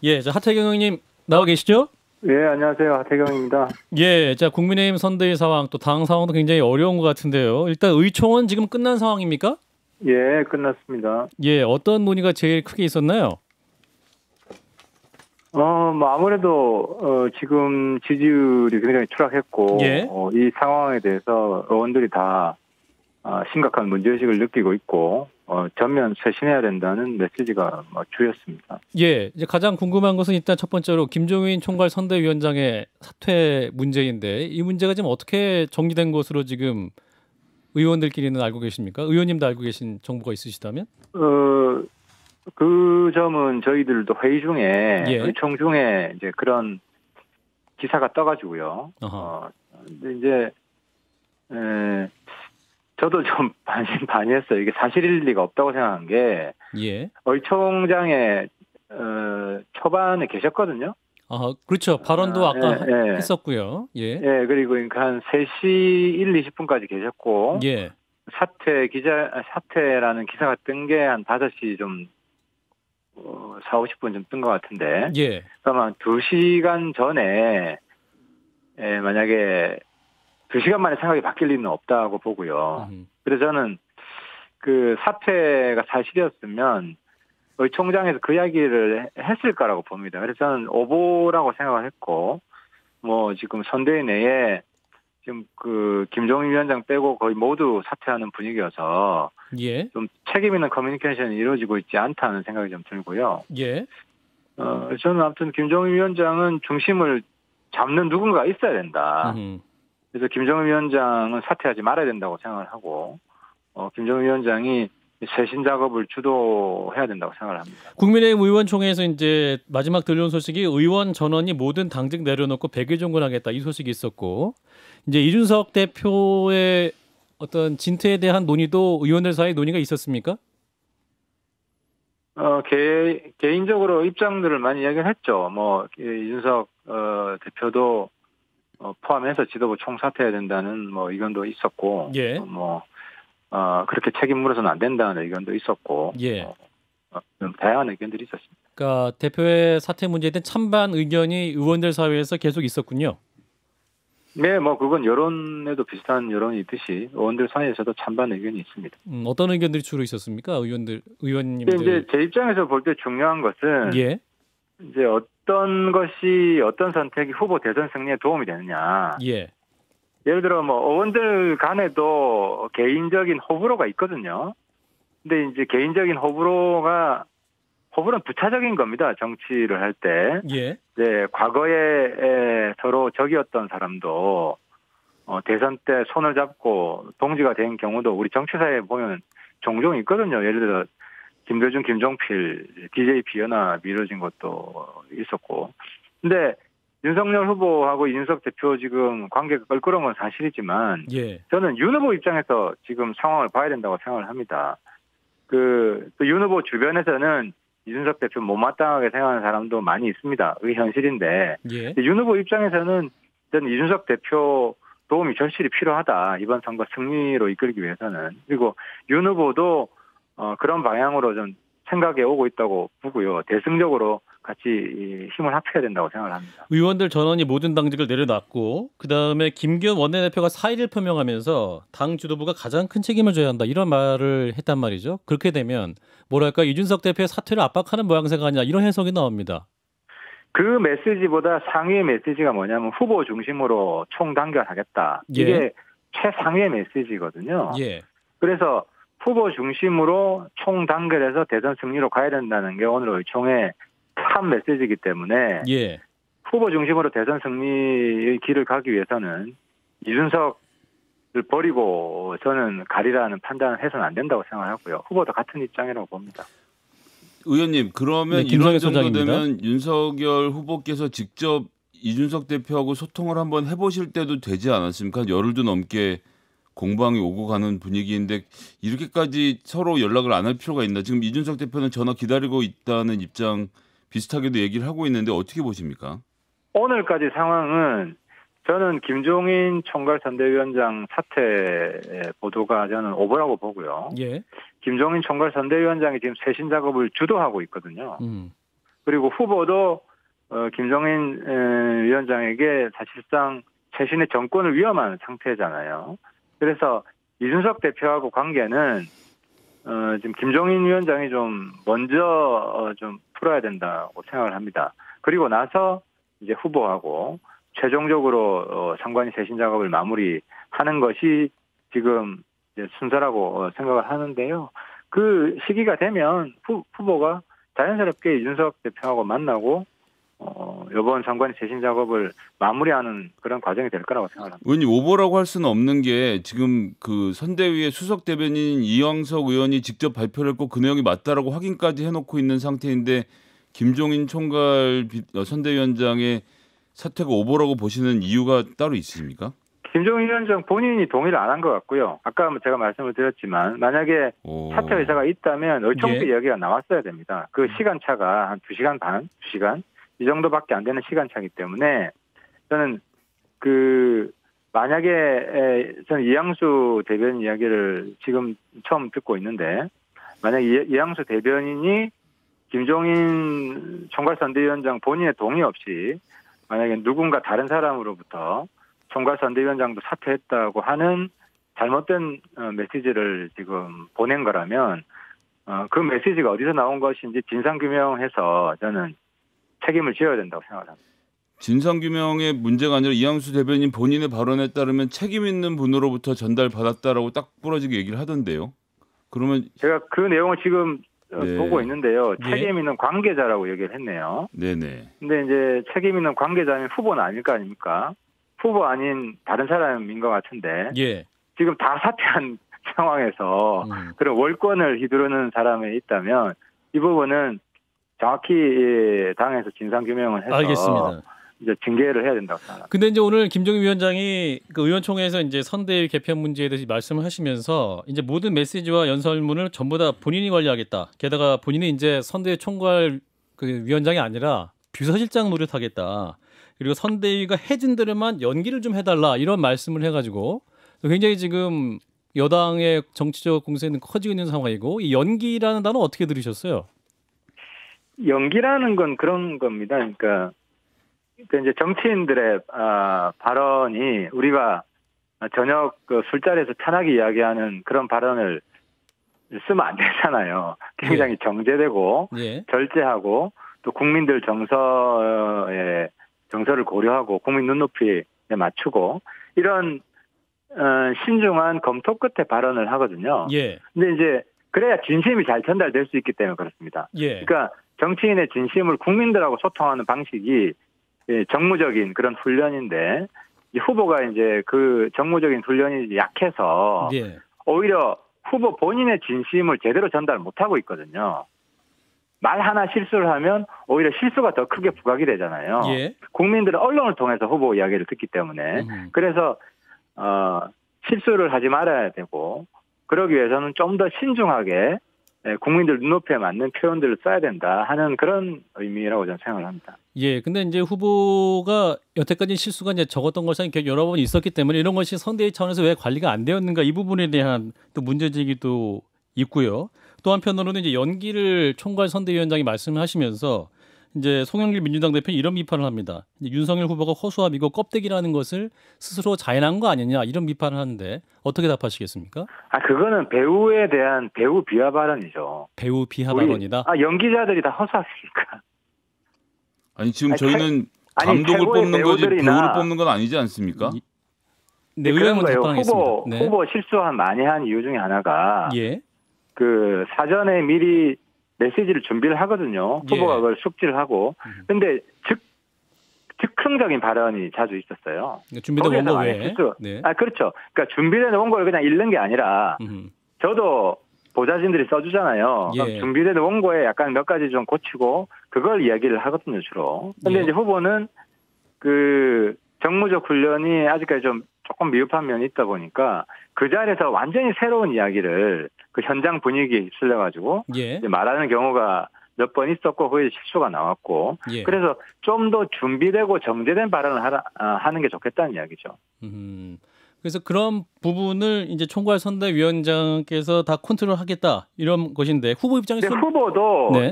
예, 자, 하태경 의원님 나와 계시죠? 예, 안녕하세요. 하태경입니다. 예, 자, 국민의힘 선대위 상황 또 당 상황도 굉장히 어려운 것 같은데요. 일단 의총은 지금 끝난 상황입니까? 예, 끝났습니다. 예, 어떤 논의가 제일 크게 있었나요? 아무래도, 지금 지지율이 굉장히 추락했고, 예. 이 상황에 대해서 의원들이 다, 심각한 문제의식을 느끼고 있고, 전면 쇄신해야 된다는 메시지가 주였습니다. 예, 이제 가장 궁금한 것은 일단 첫 번째로 김종인 총괄 선대위원장의 사퇴 문제인데 이 문제가 지금 어떻게 정리된 것으로 지금 의원들끼리는 알고 계십니까? 의원님도 알고 계신 정보가 있으시다면? 그 점은 저희들도 회의 중에, 예. 의총 중에 이제 그런 기사가 떠가지고요. 근데 이제, 저도 좀 반했어요. 이게 사실일 리가 없다고 생각한 게, 예. 의총장에, 초반에 계셨거든요. 그렇죠. 발언도 아까 예. 했었고요. 예. 예, 그리고 그러니까 한 3시 1, 20분까지 계셨고, 예. 사퇴라는 기사가 뜬 게 한 5시 좀, 4, 50분 좀 뜬 것 같은데. 예. 그러면 한 2시간 전에, 만약에 2시간 만에 생각이 바뀔 리는 없다고 보고요. 그래서 저는 그 사퇴가 사실이었으면 의총장에서 그 이야기를 했을 거라고 봅니다. 그래서 저는 오보라고 생각을 했고, 지금 선대위 내에 지금 그 김종인 위원장 빼고 거의 모두 사퇴하는 분위기여서 예. 좀 책임 있는 커뮤니케이션이 이루어지고 있지 않다는 생각이 좀 들고요. 예. 저는 아무튼 김종인 위원장은 중심을 잡는 누군가가 있어야 된다. 그래서 김종인 위원장은 사퇴하지 말아야 된다고 생각을 하고, 김종인 위원장이 쇄신 작업을 주도해야 된다고 생각을 합니다. 국민의힘 의원총회에서 이제 마지막 들려온 소식이 의원 전원이 모든 당직 내려놓고 100일 종군하겠다 이 소식이 있었고, 이제 이준석 대표의 어떤 진퇴에 대한 논의도 의원들 사이 논의가 있었습니까? 개인적으로 입장들을 많이 이야기를 했죠. 이준석 대표도 포함해서 지도부 총사퇴해야 된다는 의견도 있었고, 예. 그렇게 책임 물어서는 안 된다는 의견도 있었고, 예. 다양한 의견들이 있었습니다. 그러니까 대표의 사퇴 문제에 대한 찬반 의견이 의원들 사이에서 계속 있었군요. 네, 그건 여론에도 비슷한 여론이 있듯이 의원들 사이에서도 찬반 의견이 있습니다. 어떤 의견들이 주로 있었습니까? 의원님들. 이제 제 입장에서 볼 때 중요한 것은 예. 이제 어떤 선택이 후보 대선 승리에 도움이 되느냐. 예. 예를 들어 의원들 간에도 개인적인 호불호가 있거든요. 근데 이제 개인적인 호불호는 부차적인 겁니다. 정치를 할 때. 예. 네, 과거에 서로 적이었던 사람도 대선 때 손을 잡고 동지가 된 경우도 우리 정치사에 보면 종종 있거든요. 예를 들어 김대중, 김종필, DJ 비연합이 이루어진 것도 있었고. 근데 윤석열 후보하고 이준석 대표 지금 관계가 껄끄러운 건 사실이지만, 예. 저는 윤 후보 입장에서 지금 상황을 봐야 된다고 생각을 합니다. 또 윤 후보 주변에서는 이준석 대표 못마땅하게 생각하는 사람도 많이 있습니다. 그게 현실인데, 예. 윤 후보 입장에서는 저는 이준석 대표 도움이 절실히 필요하다. 이번 선거 승리로 이끌기 위해서는. 그리고 윤 후보도 그런 방향으로 좀 생각해 오고 있다고 보고요. 대승적으로 같이 힘을 합쳐야 된다고 생각을 합니다. 의원들 전원이 모든 당직을 내려놨고 그다음에 김기현 원내대표가 사의를 표명하면서 당 지도부가 가장 큰 책임을 져야 한다 이런 말을 했단 말이죠. 그렇게 되면 뭐랄까 이준석 대표의 사퇴를 압박하는 모양새가 아니냐 이런 해석이 나옵니다. 그 메시지보다 상위의 메시지가 뭐냐면 후보 중심으로 총단결하겠다. 예. 이게 최상위의 메시지거든요. 예. 그래서 후보 중심으로 총단결해서 대선 승리로 가야 된다는 게 오늘 의총의 탑 메시지이기 때문에 예. 후보 중심으로 대선 승리의 길을 가기 위해서는 이준석을 버리고 저는 가리라는 판단을 해서는 안 된다고 생각하고요. 후보도 같은 입장이라고 봅니다. 의원님, 그러면 네, 이런 정도 소장입니다. 되면 윤석열 후보께서 직접 이준석 대표하고 소통을 한번 해보실 때도 되지 않았습니까? 열흘도 넘게 공방이 오고 가는 분위기인데 이렇게까지 서로 연락을 안 할 필요가 있나? 지금 이준석 대표는 전화 기다리고 있다는 입장 비슷하게도 얘기를 하고 있는데 어떻게 보십니까? 오늘까지 상황은 저는 김종인 총괄 선대위원장 사퇴 보도가 저는 오보라고 보고요. 예. 김종인 총괄 선대위원장이 지금 쇄신 작업을 주도하고 있거든요. 그리고 후보도 김종인 위원장에게 사실상 최신의 정권을 위험한 상태잖아요. 그래서 이준석 대표하고 관계는 지금 김종인 위원장이 좀 먼저 좀 풀어야 된다고 생각을 합니다. 그리고 나서 이제 후보하고 최종적으로 상관이 쇄신 작업을 마무리하는 것이 지금 이제 순서라고 생각을 하는데요. 그 시기가 되면 후보가 자연스럽게 이준석 대표하고 만나고 이번 상관이 쇄신 작업을 마무리하는 그런 과정이 될 거라고 생각합니다. 의원님 오보라고 할 수는 없는 게 지금 그 선대위의 수석 대변인 이영석 의원이 직접 발표를 했고 그 내용이 맞다라고 확인까지 해놓고 있는 상태인데 김종인 총괄 선대위원장의 사퇴가 오보라고 보시는 이유가 따로 있으십니까? 김종인 위원장 본인이 동의를 안 한 것 같고요. 아까 제가 말씀을 드렸지만 만약에 사퇴 의사가 있다면 의총대 이야기가 나왔어야 됩니다. 그 시간차가 한 2시간 반, 2시간 이 정도밖에 안 되는 시간차이기 때문에 저는 만약에 저는 이양수 대변인 이야기를 지금 처음 듣고 있는데 만약 이양수 대변인이 김종인 총괄선대위원장 본인의 동의 없이 만약에 누군가 다른 사람으로부터 총괄선대위원장도 사퇴했다고 하는 잘못된 메시지를 지금 보낸 거라면 그 메시지가 어디서 나온 것인지 진상규명해서 저는 책임을 지어야 된다고 생각합니다. 진상규명의 문제가 아니라 이양수 대변인 본인의 발언에 따르면 책임 있는 분으로부터 전달받았다라고 딱 부러지게 얘기를 하던데요. 그러면 제가 그 내용을 지금 네. 보고 있는데요. 네. 책임 있는 관계자라고 얘기를 했네요. 네네. 근데 이제 책임 있는 관계자면 후보는 아닐 거 아닙니까? 후보 아닌 다른 사람인 것 같은데 예. 지금 다 사퇴한 상황에서 그런 월권을 휘두르는 사람이 있다면 이 부분은 정확히 당에서 진상규명을 해서 알겠습니다. 이제 징계를 해야 된다고 생각합니다. 근데 이제 오늘 김종인 위원장이 그 의원총회에서 이제 선대위 개편 문제에 대해서 말씀을 하시면서 이제 모든 메시지와 연설문을 전부 다 본인이 관리하겠다. 게다가 본인이 이제 선대위 총괄 그 위원장이 아니라 비서실장 노릇하겠다. 그리고 선대위가 해준 대로만 연기를 좀 해달라 이런 말씀을 해가지고 굉장히 지금 여당의 정치적 공세는 커지고 있는 상황이고 이 연기라는 단어 어떻게 들으셨어요? 연기라는 건 그런 겁니다. 그러니까 이제 정치인들의 발언이 우리가 저녁 그 술자리에서 편하게 이야기하는 그런 발언을 쓰면 안 되잖아요. 굉장히 정제되고 절제하고 또 국민들 정서를 고려하고 국민 눈높이에 맞추고 이런 신중한 검토 끝에 발언을 하거든요. 근데 이제 그래야 진심이 잘 전달될 수 있기 때문에 그렇습니다. 그러니까 정치인의 진심을 국민들하고 소통하는 방식이 정무적인 그런 훈련인데 이 후보가 이제 그 정무적인 훈련이 약해서 오히려 후보 본인의 진심을 제대로 전달 못하고 있거든요. 말 하나 실수를 하면 오히려 실수가 더 크게 부각이 되잖아요. 국민들은 언론을 통해서 후보 이야기를 듣기 때문에 그래서 실수를 하지 말아야 되고 그러기 위해서는 좀 더 신중하게 국민들 눈높이에 맞는 표현들을 써야 된다 하는 그런 의미라고 저는 생각을 합니다. 근데 이제 후보가 여태까지 실수가 이제 적었던 것이 여러 번 있었기 때문에 이런 것이 선대위 차원에서 왜 관리가 안 되었는가 이 부분에 대한 또 문제제기도 있고요. 또 한편으로는 이제 연기를 총괄 선대위원장이 말씀하시면서 이제 송영길 민주당 대표는 이런 비판을 합니다. 윤석열 후보가 허수아비고 껍데기라는 것을 스스로 자인한 거 아니냐 이런 비판을 하는데 어떻게 답하시겠습니까? 그거는 배우에 대한 배우 비하 발언이죠. 배우 비하 발언이다? 연기자들이 다 허수아비니까. 아니 지금 저희는 감독을 뽑는 거지 배우를 뽑는 건 아니지 않습니까? 네, 의원은 답변하겠습니다. 후보 실수한 많이 한 이유 중에 하나가 그 사전에 미리 메시지를 준비를 하거든요. 후보가 그걸 숙지를 하고. 근데 즉흥적인 발언이 자주 있었어요. 준비된 원고 외에. 그렇죠. 그러니까 준비된 원고를 그냥 읽는 게 아니라 저도 보좌진들이 써주잖아요. 준비된 원고에 약간 몇 가지 좀 고치고 그걸 이야기를 하거든요, 주로. 근데 이제 후보는 그 정무적 훈련이 아직까지 좀 조금 미흡한 면이 있다 보니까 그 자리에서 완전히 새로운 이야기를 그 현장 분위기에 휩쓸려가지고 말하는 경우가 몇 번 있었고 거기에 실수가 나왔고 그래서 좀 더 준비되고 정제된 발언을 하는 게 좋겠다는 이야기죠. 그래서 그런 부분을 이제 총괄 선대위원장께서 다 컨트롤하겠다 이런 것인데 후보 입장에서 후보도 네.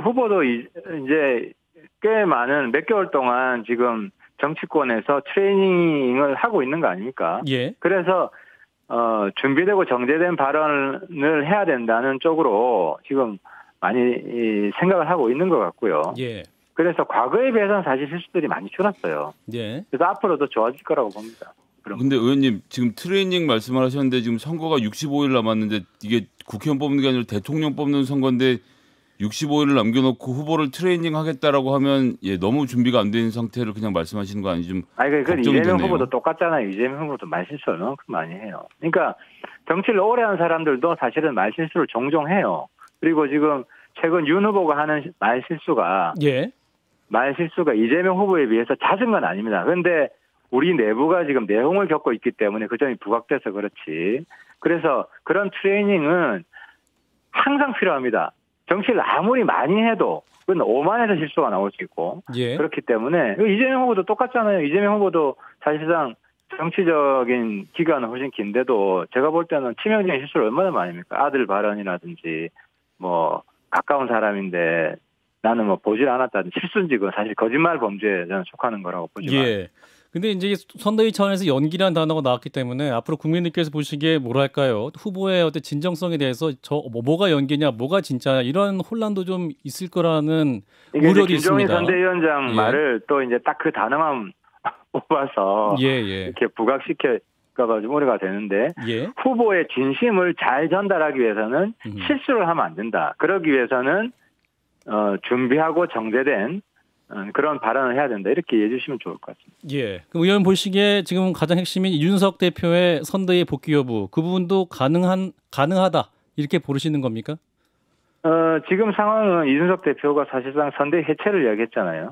후보도 이제 꽤 많은 몇 개월 동안 지금 정치권에서 트레이닝을 하고 있는 거 아닙니까? 예. 그래서 준비되고 정제된 발언을 해야 된다는 쪽으로 지금 많이 생각을 하고 있는 것 같고요. 예. 그래서 과거에 비해서는 사실 실수들이 많이 줄었어요. 예. 그래서 앞으로도 좋아질 거라고 봅니다. 근데 의원님 지금 트레이닝 말씀을 하셨는데 지금 선거가 65일 남았는데 이게 국회의원 뽑는 게 아니라 대통령 뽑는 선거인데 65일을 남겨놓고 후보를 트레이닝 하겠다라고 하면 너무 준비가 안 된 상태를 그냥 말씀하시는 거 아니지 좀 그 이재명 후보도 똑같잖아요. 이재명 후보도 말실수를 너무 많이 해요. 그러니까 정치를 오래 한 사람들도 사실은 말실수를 종종 해요. 그리고 지금 최근 윤 후보가 하는 말실수가 이재명 후보에 비해서 잦은 건 아닙니다. 그런데 우리 내부가 지금 내홍을 겪고 있기 때문에 그 점이 부각돼서 그렇지. 그래서 그런 트레이닝은 항상 필요합니다. 정치를 아무리 많이 해도 그건 오만해서 실수가 나올 수 있고 그렇기 때문에 이재명 후보도 똑같잖아요. 이재명 후보도 사실상 정치적인 기간은 훨씬 긴데도 제가 볼 때는 치명적인 실수를 얼마나 많이 합니까? 아들 발언이라든지 뭐 가까운 사람인데 나는 뭐 보질 않았다든지 실수인지 그건 사실 거짓말 범죄에 저는 속하는 거라고 보지만. 예. 근데 이제 선대위 차원에서 연기라는 단어가 나왔기 때문에 앞으로 국민들께서 보시기에 뭐랄까요? 후보의 어떤 진정성에 대해서 뭐가 연기냐, 뭐가 진짜냐 이런 혼란도 좀 있을 거라는 우려도 있습니다. 김종인 선대위원장 말을 또 이제 딱 그 단어만 뽑아서 이렇게 부각시킬까봐 좀 우려가 되는데 후보의 진심을 잘 전달하기 위해서는 실수를 하면 안 된다. 그러기 위해서는 준비하고 정제된 그런 발언을 해야 된다. 이렇게 이해해 주시면 좋을 것 같습니다. 예. 그럼 의원 보시기에 지금 가장 핵심인 이준석 대표의 선대위 복귀 여부 그 부분도 가능하다 이렇게 보시는 겁니까? 지금 상황은 이준석 대표가 사실상 선대위 해체를 이야기했잖아요.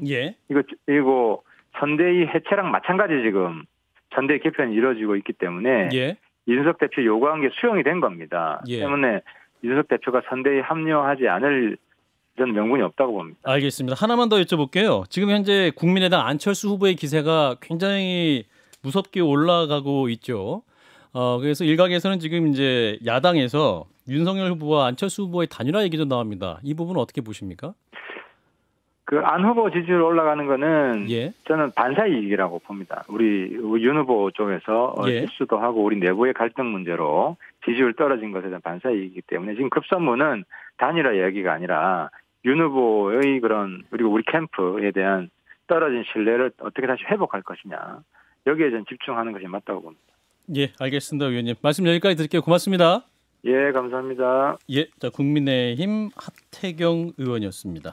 이거 선대위 해체랑 마찬가지 지금 선대위 개편이 이루어지고 있기 때문에 이준석 대표 요구한 게 수용이 된 겁니다. 때문에 이준석 대표가 선대위 합류하지 않을 저는 명분이 없다고 봅니다. 알겠습니다. 하나만 더 여쭤볼게요. 지금 현재 국민의당 안철수 후보의 기세가 굉장히 무섭게 올라가고 있죠. 그래서 일각에서는 지금 이제 야당에서 윤석열 후보와 안철수 후보의 단일화 얘기도 나옵니다. 이 부분은 어떻게 보십니까? 그 안 후보 지지율 올라가는 거는 저는 반사이익이라고 봅니다. 우리 윤 후보 쪽에서 실수도 하고 우리 내부의 갈등 문제로 지지율 떨어진 것에 대한 반사이익이기 때문에 지금 급선무는 단일화 이야기가 아니라 윤 후보의 그리고 우리 캠프에 대한 떨어진 신뢰를 어떻게 다시 회복할 것이냐. 여기에 좀 집중하는 것이 맞다고 봅니다. 예, 알겠습니다. 의원님. 말씀 여기까지 드릴게요. 고맙습니다. 예, 감사합니다. 자, 국민의힘 하태경 의원이었습니다.